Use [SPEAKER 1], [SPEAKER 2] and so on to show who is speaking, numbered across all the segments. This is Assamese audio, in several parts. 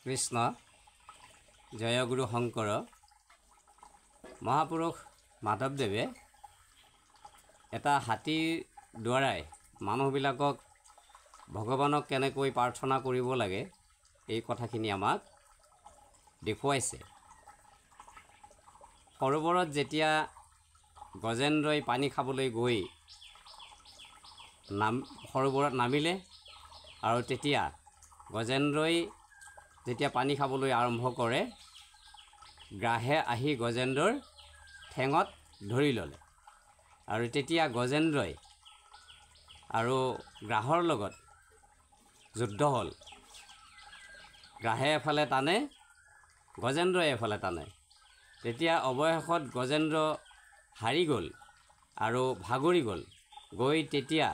[SPEAKER 1] কৃষ্ণ জয়গুৰু শংকৰ মহাপুৰুষ মাধৱদেৱে এটা হাতীৰ দ্বাৰাই মানুহবিলাকক ভগৱানক কেনেকৈ প্ৰাৰ্থনা কৰিব লাগে এই কথাখিনি আমাক দেখুৱাইছে। সৰোবৰত যেতিয়া গজেন্দ্ৰই পানী খাবলৈ গৈ সৰোবৰত নামিলে আৰু তেতিয়া গজেন্দ্ৰই যেতিয়া পানী খাবলৈ আৰম্ভ কৰে গ্ৰাহে আহি গজেন্দ্ৰৰ ঠেঙত ধৰি ল'লে আৰু তেতিয়া গজেন্দ্ৰই আৰু গ্ৰাহৰ লগত যুদ্ধ হ'ল। গ্ৰাহে এফালে টানে গজেন্দ্ৰই এফালে টানে। তেতিয়া অৱশেষত গজেন্দ্ৰ হাৰি গ'ল আৰু ভাগৰি গ'ল। গৈ তেতিয়া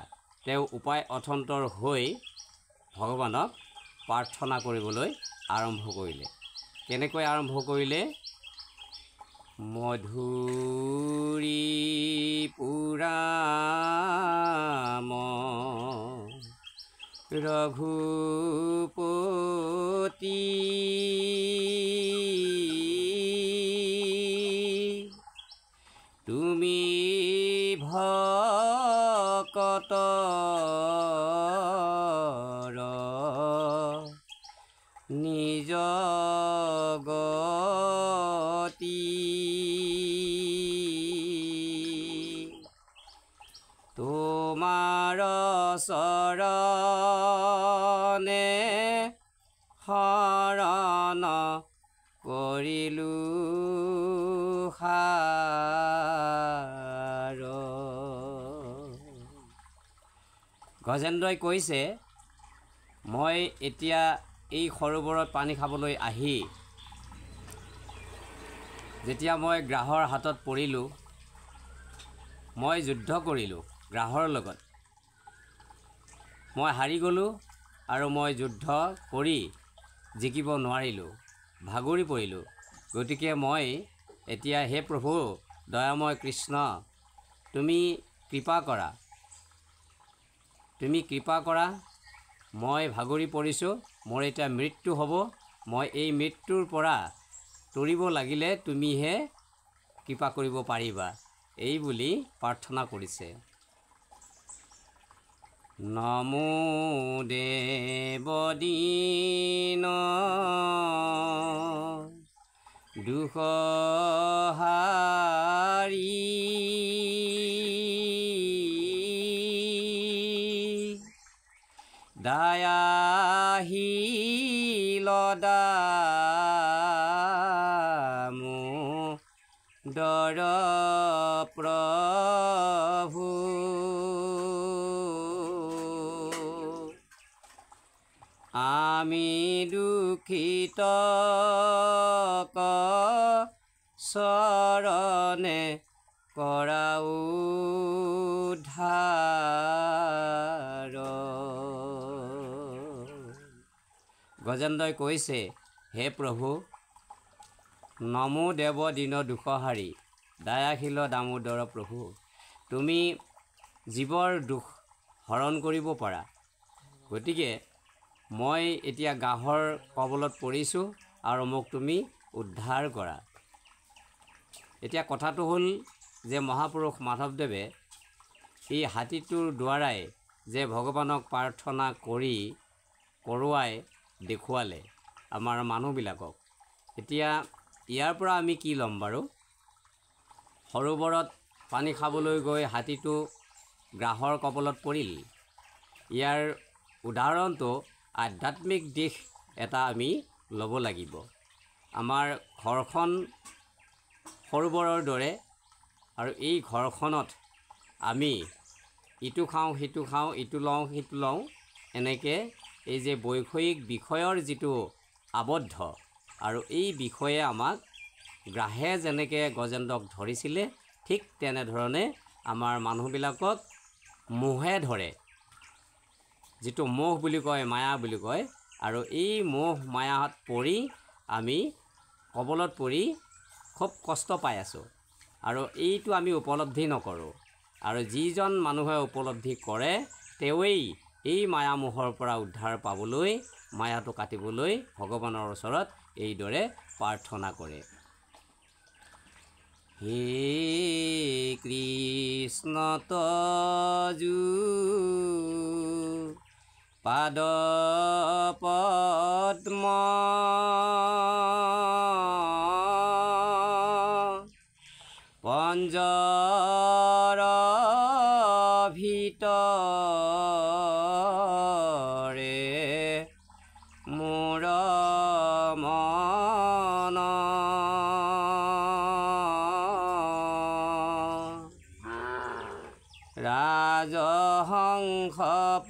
[SPEAKER 1] তেওঁ উপায় অথন্তৰ হৈ ভগৱানক প্ৰাৰ্থনা কৰিবলৈ আৰম্ভ কৰিলে। কেনেকৈ আৰম্ভ কৰিলে? মধুৰী পুৰাম ৰঘুপতি তুমি ভকতৰ নিজ গতি তোমাৰ চৰণে শৰণ কৰিলো সাৰ। গজেন্দ্ৰই কৈছে, মই এতিয়া এই সৰোবৰত পানী খাবলৈ আহি যেতিয়া মই গ্ৰাহৰ হাতত পৰিলোঁ, মই যুদ্ধ কৰিলোঁ গ্ৰাহৰ লগত, মই হাৰি গ'লোঁ আৰু মই যুদ্ধ কৰি জিকিব নোৱাৰিলোঁ, ভাগৰি পৰিলোঁ। গতিকে মই এতিয়া হে প্ৰভু দয়াময় কৃষ্ণ তুমি কৃপা কৰা, মই ভাগৰি পৰিছোঁ, মোৰ এতিয়া মৃত্যু হ'ব, মই এই মৃত্যুৰ পৰা তৰিব লাগিলে তুমিহে কৃপা কৰিব পাৰিবা, এই বুলি প্ৰাৰ্থনা কৰিছে। নমো দেৱ দীন দুখহাৰী দায়াশীল দামোদৰ প্ৰভু আমি দুখিত চৰণে কৰা উদ্ধাৰ। গজেন্দ্ৰই কৈছে, হে প্ৰভু নমো দেৱ দীন দুখহাৰী দায়াশীল দামোদৰ প্ৰভু, তুমি জীৱৰ দুখ হৰণ কৰিব পাৰা। গতিকে মই এতিয়া গ্ৰাহৰ কবলত পৰিছোঁ আৰু মোক তুমি উদ্ধাৰ কৰা। এতিয়া কথাটো হ'ল যে মহাপুৰুষ মাধৱদেৱে এই হাতীটোৰ দ্বাৰাই যে ভগৱানক প্ৰাৰ্থনা কৰোৱাই দেখুৱালে আমাৰ মানুহবিলাকক। এতিয়া ইয়াৰ পৰা আমি কি ল'ম বাৰু? সৰোবৰত পানী খাবলৈ গৈ হাতীটো গ্ৰাহৰ কবলত পৰিল। ইয়াৰ উদাহৰণটো আধ্যাত্মিক দিশ এটা আমি ল'ব লাগিব। আমাৰ ঘৰখন সৰোবৰৰ দৰে আৰু এই ঘৰখনত আমি ইটো খাওঁ সিটো খাওঁ, ইটো লওঁ সিটো লওঁ, এনেকৈ এই যে বৈষয়িক বিষয়ৰ যিটো আবদ্ধ আৰু এই বিষয়ে আমাক গ্ৰাহে যেনেকৈ গজেন্দ্ৰক ধৰিছিলে ঠিক তেনেধৰণে আমাৰ মানুহবিলাকক মোহে ধৰে, যিটো মোহ বুলি কয়, মায়া বুলি কয়। আৰু এই মোহ মায়াত পৰি আমি কবলত পৰি খুব কষ্ট পাই আছোঁ আৰু এইটো আমি উপলব্ধি নকৰোঁ। আৰু যিজন মানুহে উপলব্ধি কৰে তেওঁৱেই এই মায়ামোহৰ পৰা উদ্ধাৰ পাবলৈ মায়াটো কাটিবলৈ ভগৱানৰ ওচৰত এইদৰে প্ৰাৰ্থনা কৰে। হে কৃষ্ণ তজু পাদ পদ্ম পঞ্জৰ ভিতৰে মোৰ মন ৰাজহংস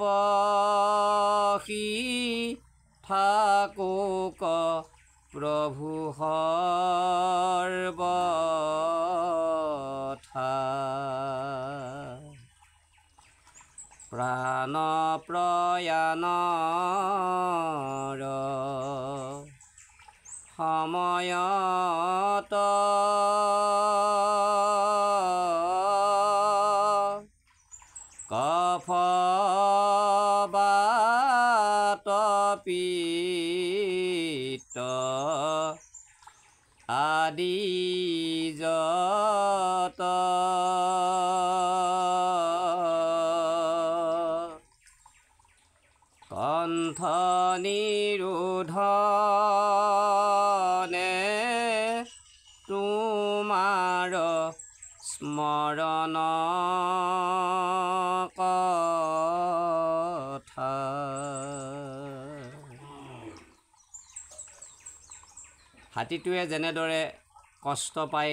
[SPEAKER 1] পখি থাকক প্ৰভু সৰ্বথা প্ৰাণ প্ৰয়াণৰ সময়ত কফ বাত পিত্ত আদি যত কণ্ঠ নিৰোধনে তোমাৰ স্মৰণ কথা। হাতীটোৱে যেনেদৰে কষ্ট পাই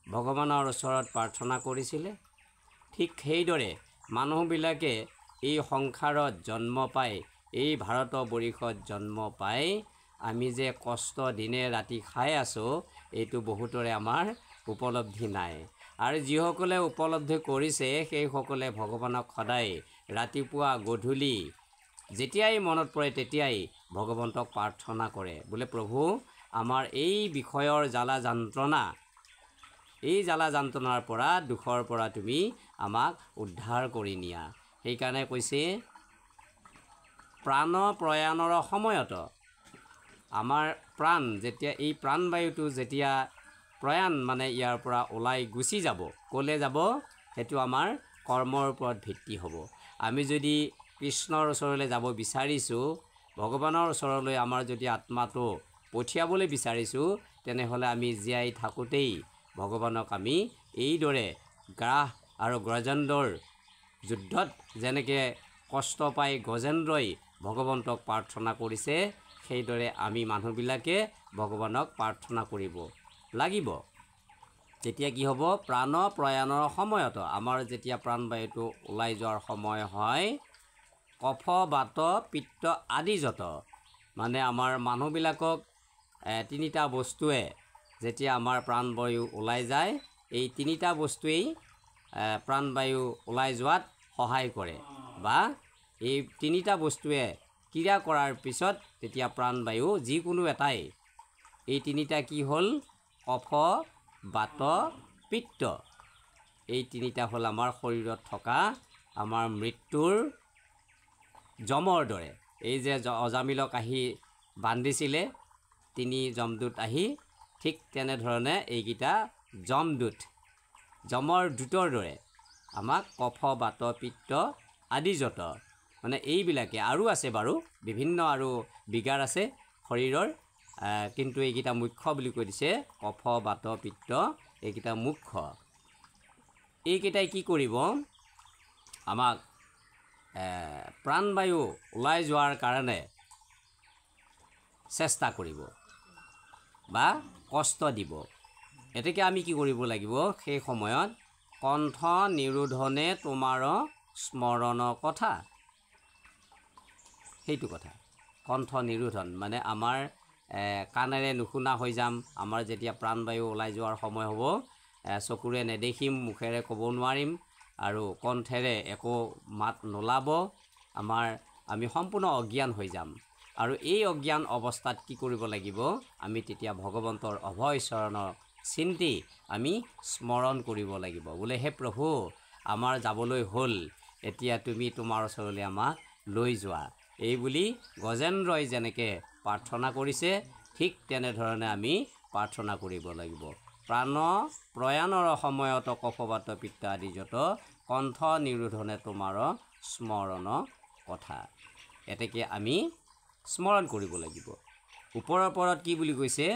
[SPEAKER 1] ভগৱানৰ ওচৰত প্ৰাৰ্থনা কৰিছিলে, ঠিক সেইদৰে মানুহবিলাকে এই সংসাৰত জন্ম পাই, এই ভাৰতবৰ্ষত জন্ম পাই আমি যে কষ্ট দিনে ৰাতি খাই আছোঁ, এইটো বহুতৰে আমাৰ উপলব্ধি নাই। আৰু যিসকলে উপলব্ধি কৰিছে সেইসকলে ভগৱানক সদায় ৰাতিপুৱা গধূলি যেতিয়াই মনত পৰে তেতিয়াই ভগৱন্তক প্ৰাৰ্থনা কৰে, বোলে প্ৰভু আমাৰ এই বিষয়ৰ জ্বালা যন্ত্ৰণা, এই জ্বালা যন্ত্ৰণাৰ পৰা, দুখৰ পৰা তুমি আমাক উদ্ধাৰ কৰি নিয়া। সেইকাৰণে কৈছে প্ৰাণ প্ৰয়াণৰ সময়ত, আমাৰ প্ৰাণ যেতিয়া, এই প্ৰাণবায়ুটো যেতিয়া প্ৰয়াণ মানে ইয়াৰ পৰা ওলাই গুচি যাব, ক'লৈ যাব? সেইটো আমাৰ কৰ্মৰ ওপৰত ভিত্তি হ'ব। আমি যদি কৃষ্ণৰ ওচৰলৈ যাব বিচাৰিছোঁ, ভগৱানৰ ওচৰলৈ আমাৰ যদি আত্মাটো পঠিয়াবলৈ বিচাৰিছোঁ, তেনেহ'লে আমি জীয়াই থাকোঁতেই ভগৱানক আমি এইদৰে গ্ৰাহ আৰু গজেন্দ্ৰৰ যুদ্ধত যেনেকৈ কষ্ট পাই গজেন্দ্ৰই ভগৱন্তক প্ৰাৰ্থনা কৰিছে, সেইদৰে আমি মানুহবিলাকে ভগৱানক প্ৰাৰ্থনা কৰিব লাগিব। তেতিয়া কি হ'ব? প্ৰাণ প্ৰয়াণৰ সময়ত, আমাৰ যেতিয়া প্ৰাণবায়ুটো ওলাই যোৱাৰ সময় হয়, কফ বাত পিত্ত আদি যত, মানে আমাৰ মানুহবিলাকক তিনিটা বস্তুৱে যেতিয়া আমাৰ প্ৰাণবায়ু ওলাই যায়, এই তিনিটা বস্তুৱেই প্ৰাণবায়ু ওলাই যোৱাত সহায় কৰে, বা এই তিনিটা বস্তুৱে ক্ৰিয়া কৰাৰ পিছত তেতিয়া প্ৰাণবায়ু যিকোনো এটাই, এই তিনিটা কি হ'ল? কফ বাত পিত্ত। এই তিনিটা হ'ল আমাৰ শৰীৰত থকা আমাৰ মৃত্যুৰ যমৰ দৰে। এই যে অজামিলক আহি বান্ধিছিলে তিনি যমদূত আহি, ঠিক তেনেধৰণে এইকেইটা যমদূত, যমৰ দূতৰ দৰে আমাক কফ বাত পিত্ত আদি যত, মানে এইবিলাকে, আৰু আছে বাৰু বিভিন্ন আৰু বিগাৰ আছে শৰীৰৰ, কিন্তু এইকেইটা মুখ্য বুলি কৈ দিছে। কফ বাত পিত্ত এইকেইটা মুখ্য। এইকেইটাই কি কৰিব? আমাক প্ৰাণবায়ু ওলাই যোৱাৰ কাৰণে চেষ্টা কৰিব বা কষ্ট দিব। এতেকে আমি কি কৰিব লাগিব? সেই সময়ত কণ্ঠ নিৰোধনে তোমাৰ স্মৰণ কথা, সেইটো কথা। কণ্ঠ নিৰোধন মানে আমাৰ কাণেৰে নুশুনা হৈ যাম। আমাৰ যেতিয়া প্ৰাণবায়ু ওলাই যোৱাৰ সময় হ'ব, চকুৰে নেদেখিম, মুখেৰে ক'ব নোৱাৰিম, আৰু কণ্ঠেৰে একো মাত নোলাব, আমি সম্পূৰ্ণ অজ্ঞান হৈ যাম। আৰু এই অজ্ঞান অৱস্থাত কি কৰিব লাগিব? আমি তেতিয়া ভগৱন্তৰ অভয় চৰণক চিন্তি আমি স্মৰণ কৰিব লাগিব, বোলে হে প্ৰভু আমাৰ যাবলৈ হ'ল, এতিয়া তুমি তোমাৰ ওচৰলৈ আমাক লৈ যোৱা। এই বুলি গজেন্দ্ৰই যেনেকৈ প্ৰাৰ্থনা কৰিছে ঠিক তেনেধৰণে আমি প্ৰাৰ্থনা কৰিব লাগিব। প্ৰাণ প্ৰয়াণৰ সময়ত কফবাত পিত্ত আদি যত কণ্ঠ নিৰোধনে তোমাৰ স্মৰণ কথা। এতেকে আমি স্মৰণ কৰিব লাগিব। ওপৰৰ পৰত কি বুলি কৈছে?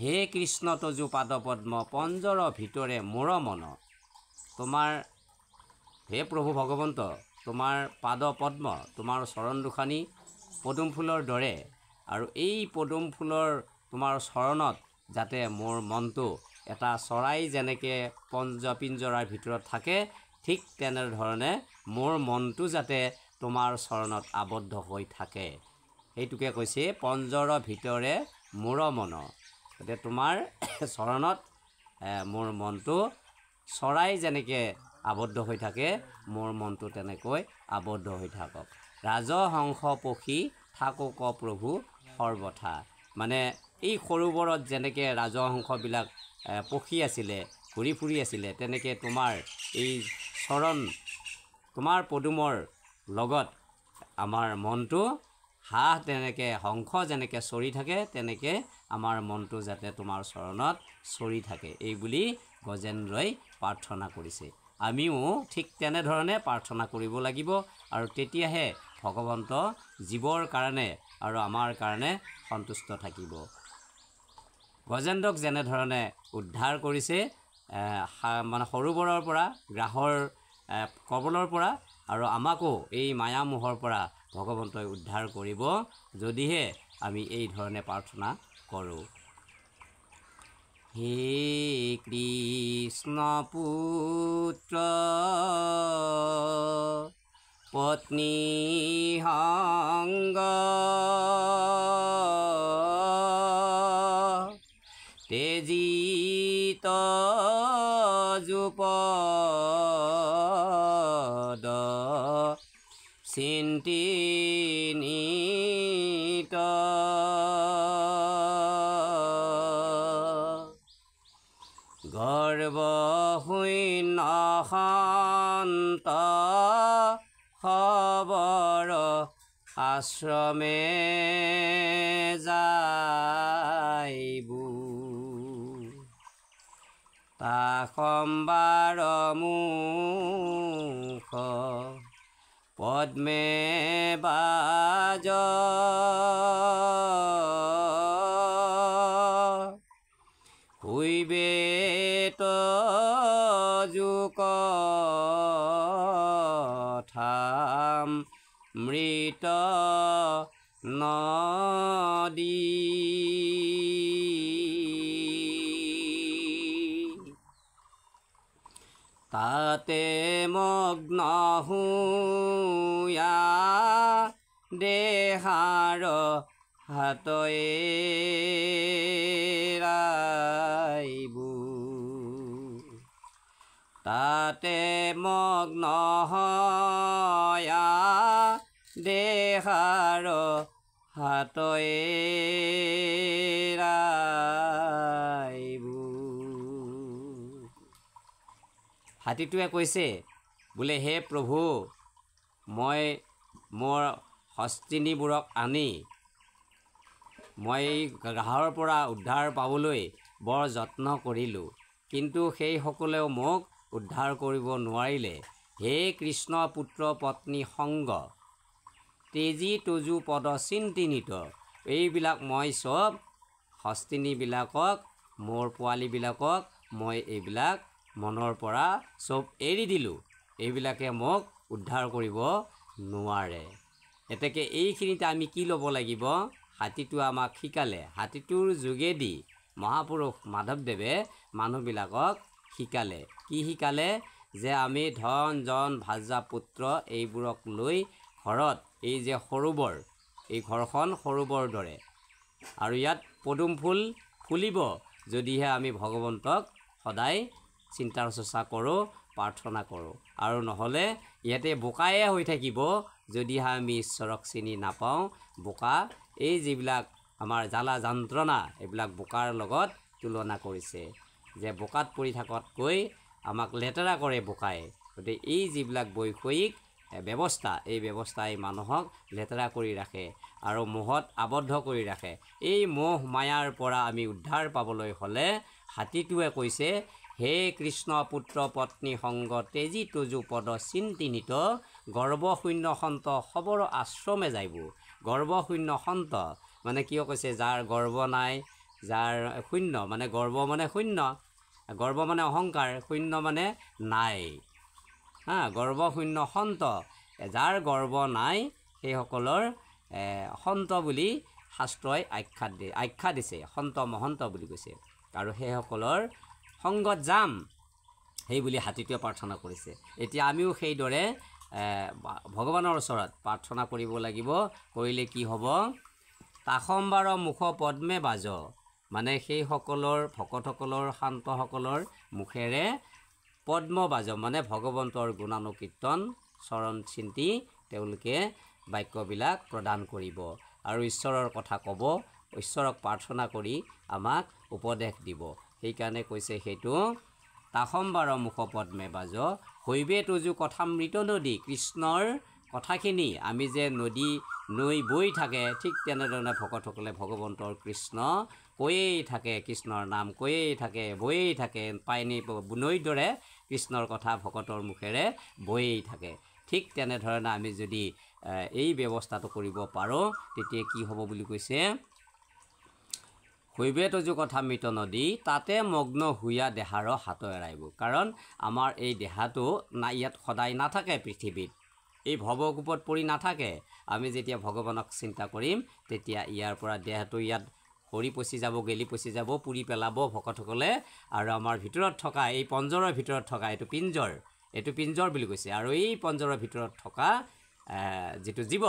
[SPEAKER 1] হে কৃষ্ণ তজু পাদ পদ্ম পঞ্জৰ ভিতৰে মোৰ মন। তোমাৰ হে প্ৰভু ভগৱন্ত, তোমাৰ পাদ পদ্ম, তোমাৰ চৰণ দুখানি পদুম ফুলৰ দৰে, আৰু এই পদুম ফুলৰ তোমাৰ চৰণত যাতে মোৰ মনটো এটা চৰাই যেনেকৈ পিঞ্জৰাৰ ভিতৰত থাকে, ঠিক তেনেধৰণে মোৰ মনটো যাতে তোমাৰ চৰণত আবদ্ধ হৈ থাকে। সেইটোকে কৈছে পঞ্জৰ ভিতৰে মোৰ মন। গতিকে তোমাৰ চৰণত মোৰ মনটো চৰাই যেনেকৈ আবদ্ধ হৈ থাকে, মোৰ মনটো তেনেকৈ আবদ্ধ হৈ থাকক। ৰাজহংস পক্ষী থাকক প্ৰভু সৰ্বথা। মানে এই সৰোবৰত যেনেকৈ ৰাজহংসবিলাক পক্ষী আছিলে, ঘূৰি ফুৰি আছিলে, তেনেকৈ তোমাৰ এই চৰণ, তোমাৰ পদুমৰ লগত আমাৰ মনটো হাঁহ তেনেকৈ হংস যেনেকৈ চৰি থাকে, তেনেকৈ আমাৰ মনটো যাতে তোমাৰ চৰণত চৰি থাকে, এই বুলি গজেন্দ্ৰই প্ৰাৰ্থনা কৰিছে। আমিও ঠিক তেনেধৰণে প্ৰাৰ্থনা কৰিব লাগিব, আৰু তেতিয়াহে ভগৱন্ত জীৱৰ কাৰণে আৰু আমাৰ কাৰণে সন্তুষ্ট থাকিব। গজেন্দ্ৰক যেনেধৰণে উদ্ধাৰ কৰিছে মানে সৰোবৰৰ পৰা, গ্ৰাহৰ কবলৰ পৰা, আৰু আমাকো এই মায়ামোহৰ পৰা ভগৱন্তই উদ্ধাৰ কৰিব, যদিহে আমি এই ধৰণে প্ৰাৰ্থনা কৰোঁ। হে কৃষ্ণ পুত্ৰ পত্নী সংগ তেজিত যুপদ চিন্তিনিত গৰ্বশূন্য সন্ত খবৰ আশ্ৰমে যাইবো তা সম্বাৰ মুখ পদ্মে বাজ হুইবে যুকথাম মৃত নদী তাতে মগ্ন হুয়া দেহাৰ হাতয়ে ৰাইবো তাতে মগ্ন হয়া দেহাৰ হাতয়ে ৰাইবো। হাতীটোৱে কৈছে বোলে, হে প্ৰভু, মই মোৰ হস্তিনীবোৰক আনি মই গ্ৰাহৰ পৰা উদ্ধাৰ পাবলৈ বৰ যত্ন কৰিলোঁ, কিন্তু সেইসকলেও মোক উদ্ধাৰ কৰিব নোৱাৰিলে। হে কৃষ্ণ পুত্ৰ পত্নী সংগ তেজি তজু পদ চিন্তিনিত। এইবিলাক মই চব হস্তিনীবিলাকক, মোৰ পোৱালীবিলাকক মই এইবিলাক মনৰ পৰা চব এৰি দিলোঁ, এইবিলাকে মোক উদ্ধাৰ কৰিব নোৱাৰে। এতেকে এইখিনিতে আমি কি ল'ব লাগিব? হাতীটো আমাক শিকালে, হাতীটোৰ যোগেদি মহাপুৰুষ মাধৱদেৱে মানুহবিলাকক শিকালে। কি শিকালে? যে আমি ধন জন ভাজা পুত্ৰ এইবোৰক লৈ ঘৰত, এই যে সৰোবৰ, এই ঘৰখন সৰোবৰ দৰে, আৰু ইয়াত পদুম ফুল ফুলিব যদিহে আমি ভগৱন্তক সদায় চিন্তা চৰ্চা কৰোঁ, প্ৰাৰ্থনা কৰোঁ, আৰু নহ'লে ইয়াতে বোকায়ে হৈ থাকিব যদিহে আমি ঈশ্বৰক চিনি নাপাওঁ। বোকা, এই যিবিলাক আমাৰ জ্বালা যন্ত্ৰণা, এইবিলাক বোকাৰ লগত তুলনা কৰিছে, যে বোকাত পৰি থকাতকৈ আমাক লেতেৰা কৰে বোকাই। গতিকে এই যিবিলাক বৈষয়িক ব্যৱস্থা, এই ব্যৱস্থাই মানুহক লেতেৰা কৰি ৰাখে আৰু মোহত আবদ্ধ কৰি ৰাখে। এই মোহ মায়াৰ পৰা আমি উদ্ধাৰ পাবলৈ হ'লে হাতীটোৱে কৈছে, হে কৃষ্ণ পুত্ৰ পত্নী সংগ তেজী তজু পদ চিন্তিনিত গৰ্বশূন্য সন্ত সবৰ আশ্ৰমে যাইব। গৰ্বশূন্য সন্ত মানে কিয় কৈছে? যাৰ গৰ্ব নাই, যাৰ শূন্য মানে গৰ্ব মানে শূন্য, গৰ্ব মানে অহংকাৰ, শূন্য মানে নাই। গৰ্বশূন্য সন্ত, যাৰ গৰ্ব নাই সেইসকলৰ সন্ত বুলি শাস্ত্ৰই আখ্যা দিছে, সন্ত মহন্ত বুলি কৈছে। আৰু সেইসকলৰ সংগত যাম, সেই বুলি হাতীটোৱে প্ৰাৰ্থনা কৰিছে। এতিয়া আমিও সেইদৰে ভগৱানৰ ওচৰত প্ৰাৰ্থনা কৰিব লাগিব। কৰিলে কি হ'ব? তাসম্বাৰ মুখ পদ্মে বাজ, মানে সেইসকলৰ ভকতসকলৰ শান্তসকলৰ মুখেৰে পদ্মবাজ মানে ভগৱন্তৰ গুণানুকীৰ্তন চৰণ চিন্তি তেওঁলোকে বাক্যবিলাক প্ৰদান কৰিব আৰু ঈশ্বৰৰ কথা ক'ব, ঈশ্বৰক প্ৰাৰ্থনা কৰি আমাক উপদেশ দিব। সেইকাৰণে কৈছে সেইটো তাসম্বাৰ মুখ পদ্মে বাজ, হৈবে তজু কথামৃত নদী। কৃষ্ণৰ কথাখিনি আমি যে নৈ বৈ থাকে, ঠিক তেনেধৰণে ভকতসকলে ভগৱন্তৰ কৃষ্ণ কৈয়েই থাকে, কৃষ্ণৰ নাম কৈয়েই থাকে, বৈয়েই থাকে। পানী নৈৰ দৰে কৃষ্ণৰ কথা ভকতৰ মুখেৰে বৈয়েই থাকে। ঠিক তেনেধৰণে আমি যদি এই ব্যৱস্থাটো কৰিব পাৰোঁ, তেতিয়া কি হ'ব বুলি কৈছে? হৈবে তজু কথামৃত নদী, তাতে মগ্ন হুয়া দেহাৰ হাত এৰাইব। কাৰণ আমাৰ এই দেহাটো ইয়াত সদায় নাথাকে, পৃথিৱীত এই ভৱকূপত পৰি নাথাকে। আমি যেতিয়া ভগৱানক চিন্তা কৰিম, তেতিয়া ইয়াৰ পৰা দেহটো ইয়াত সৰি পচি যাব, গেলি পচি যাব, পুৰি পেলাব ভকতসকলে। আৰু আমাৰ ভিতৰত থকা এই পঞ্জৰৰ ভিতৰত থকা এইটো পিঞ্জৰ বুলি কৈছে। আৰু এই পঞ্জৰৰ ভিতৰত থকা যিটো জীৱ,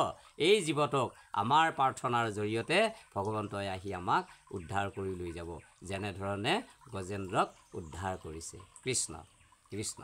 [SPEAKER 1] এই জীৱটোক আমাৰ প্ৰাৰ্থনাৰ জৰিয়তে ভগৱন্তই আহি আমাক উদ্ধাৰ কৰি লৈ যাব, যেনেধৰণে গজেন্দ্ৰক উদ্ধাৰ কৰিছে। কৃষ্ণ কৃষ্ণ।